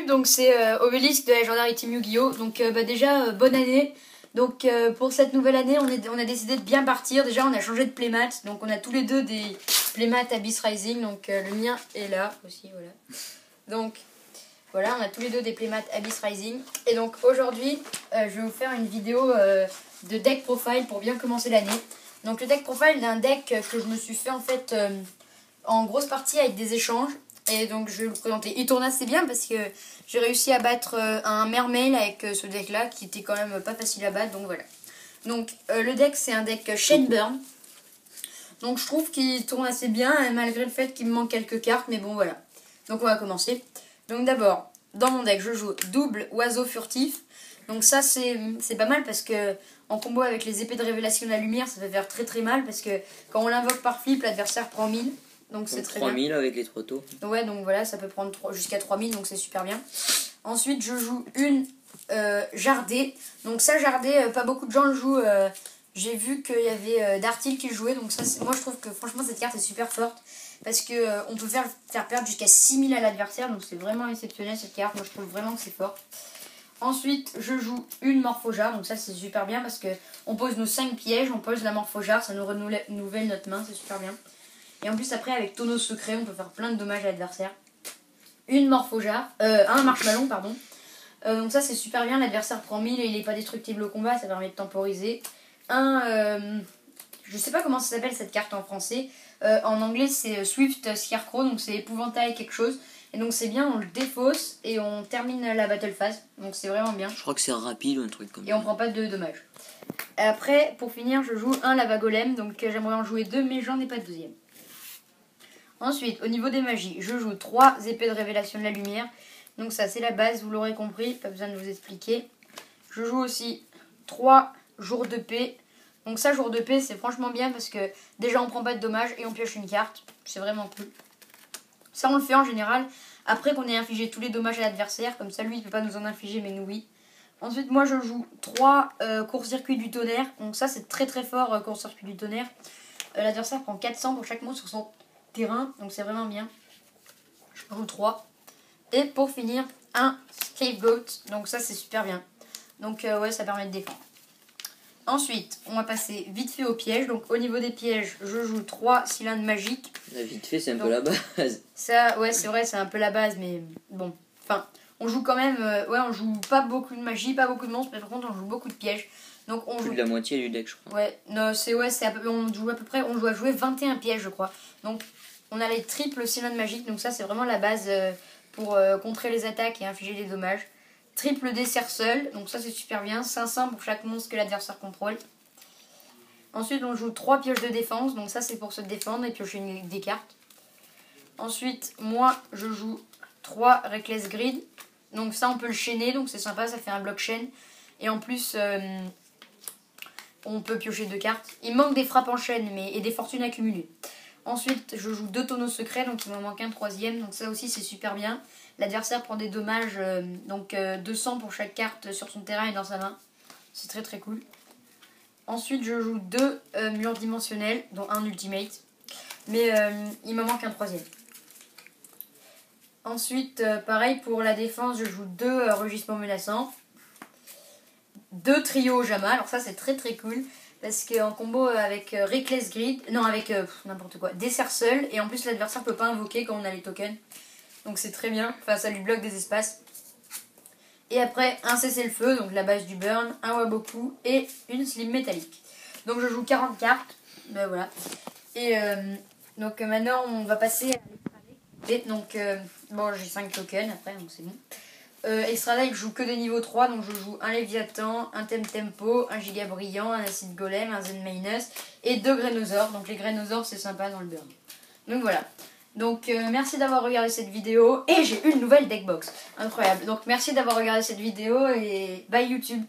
Donc c'est Obélisque de la Légendaire Team Yu-Gi-Oh! Donc déjà bonne année. Donc pour cette nouvelle année on a décidé de bien partir. Déjà on a changé de playmat. Donc on a tous les deux des playmats Abyss Rising. Donc le mien est là aussi, voilà. Donc voilà, on a tous les deux des playmats Abyss Rising. Et donc aujourd'hui je vais vous faire une vidéo de deck profile pour bien commencer l'année. Donc le deck profile d'un deck que je me suis fait en fait en grosse partie avec des échanges. Et donc je vais vous présenter. Il tourne assez bien parce que j'ai réussi à battre un mermail avec ce deck là qui était quand même pas facile à battre. Donc voilà. Donc le deck c'est un deck Shenburn. Donc je trouve qu'il tourne assez bien malgré le fait qu'il me manque quelques cartes. Mais bon voilà. Donc on va commencer. Donc d'abord dans mon deck je joue double oiseau furtif. Donc ça c'est pas mal parce que en combo avec les épées de révélation de la lumière ça peut faire très très mal. Parce que quand on l'invoque par flip l'adversaire prend 1000. Donc c'est très 3000 bien. avec les 3 tours. Ouais, donc voilà, ça peut prendre jusqu'à 3000, donc c'est super bien. Ensuite, je joue une Jardée. Donc ça, Jardée, pas beaucoup de gens le jouent. J'ai vu qu'il y avait Dartil qui le jouait. Donc ça, moi je trouve que franchement cette carte est super forte. Parce que on peut faire perdre jusqu'à 6000 à l'adversaire. Donc c'est vraiment exceptionnel cette carte. Moi je trouve vraiment que c'est fort. Ensuite, je joue une Morphojar. Donc ça, c'est super bien parce que on pose nos 5 pièges. On pose la Morphojar. Ça nous renouvelle notre main. C'est super bien. Et en plus après avec Tonneau Secret on peut faire plein de dommages à l'adversaire. Une Morphojar, un Marshmallow pardon. Donc ça c'est super bien, l'adversaire prend 1000 et il n'est pas destructible au combat, ça permet de temporiser. Je sais pas comment ça s'appelle cette carte en français. En anglais c'est Swift Scarecrow, donc c'est épouvantail quelque chose. Et donc c'est bien, on le défausse et on termine la battle phase. Donc c'est vraiment bien. Je crois que c'est rapide ou un truc comme ça. Et on prend pas de dommages. Après pour finir je joue un Lava Golem, donc j'aimerais en jouer 2 mais j'en ai pas de deuxième. Ensuite, au niveau des magies, je joue 3 épées de révélation de la lumière. Donc ça, c'est la base, vous l'aurez compris, pas besoin de vous expliquer. Je joue aussi 3 jours de paix. Donc ça, jour de paix, c'est franchement bien parce que déjà, on prend pas de dommages et on pioche une carte. C'est vraiment cool. Ça, on le fait en général après qu'on ait infligé tous les dommages à l'adversaire. Comme ça, lui, il peut pas nous en infliger, mais nous, oui. Ensuite, moi, je joue 3 court-circuit du tonnerre. Donc ça, c'est très très fort, court-circuit du tonnerre. L'adversaire prend 400 pour chaque mot sur son terrain, donc c'est vraiment bien. Je joue 3. Et pour finir, un Scapegoat, donc ça c'est super bien. Donc ouais, ça permet de défendre. Ensuite, on va passer vite fait aux pièges. Donc au niveau des pièges, je joue 3 cylindres magiques. La vite fait, c'est un peu la base. Ça, ouais, c'est vrai, c'est un peu la base, mais bon. Enfin, on joue quand même, ouais, on joue pas beaucoup de magie, pas beaucoup de monstres, mais par contre on joue beaucoup de pièges. Donc on joue plus de la moitié du deck, je crois. Ouais, non, on joue à peu près, on doit jouer 21 pièges, je crois. Donc on a les triples cylindres magiques, donc ça c'est vraiment la base pour contrer les attaques et infliger des dommages. Triple dessert seul, donc ça c'est super bien, 500 pour chaque monstre que l'adversaire contrôle. Ensuite on joue 3 pioches de défense, donc ça c'est pour se défendre et piocher des cartes. Ensuite moi je joue 3 Reckless Grid, donc ça on peut le chaîner, donc c'est sympa, ça fait un bloc chaîne. Et en plus on peut piocher 2 cartes. Il manque des frappes en chaîne et des fortunes accumulées. Ensuite, je joue 2 tonneaux secrets, donc il m'en manque un troisième. Donc ça aussi, c'est super bien. L'adversaire prend des dommages, 200 pour chaque carte sur son terrain et dans sa main. C'est très très cool. Ensuite, je joue 2 murs dimensionnels, dont un ultimate. Mais il me manque un troisième. Ensuite, pareil pour la défense, je joue 2 rugissements menaçants. 2 trios Jama, alors ça c'est très très cool parce qu'en combo avec Reckless Grid, non avec n'importe quoi, dessert seul et en plus l'adversaire peut pas invoquer quand on a les tokens, donc c'est très bien, enfin ça lui bloque des espaces. Et après un cessez-le-feu, donc la base du burn, un Waboku et une slim métallique. Donc je joue 40 cartes, ben voilà. Et donc maintenant on va passer à l'extra deck. Et donc bon j'ai 5 tokens après donc c'est bon. Extra deck, je joue que des niveaux 3, donc je joue un Léviathan, un Tempo, un Giga Brillant, un Acide Golem, un Zen Minus et 2 Grainosaures. Donc les Grainosaures c'est sympa dans le burn. Donc voilà. Donc merci d'avoir regardé cette vidéo et j'ai une nouvelle deckbox. Incroyable. Donc merci d'avoir regardé cette vidéo et bye YouTube.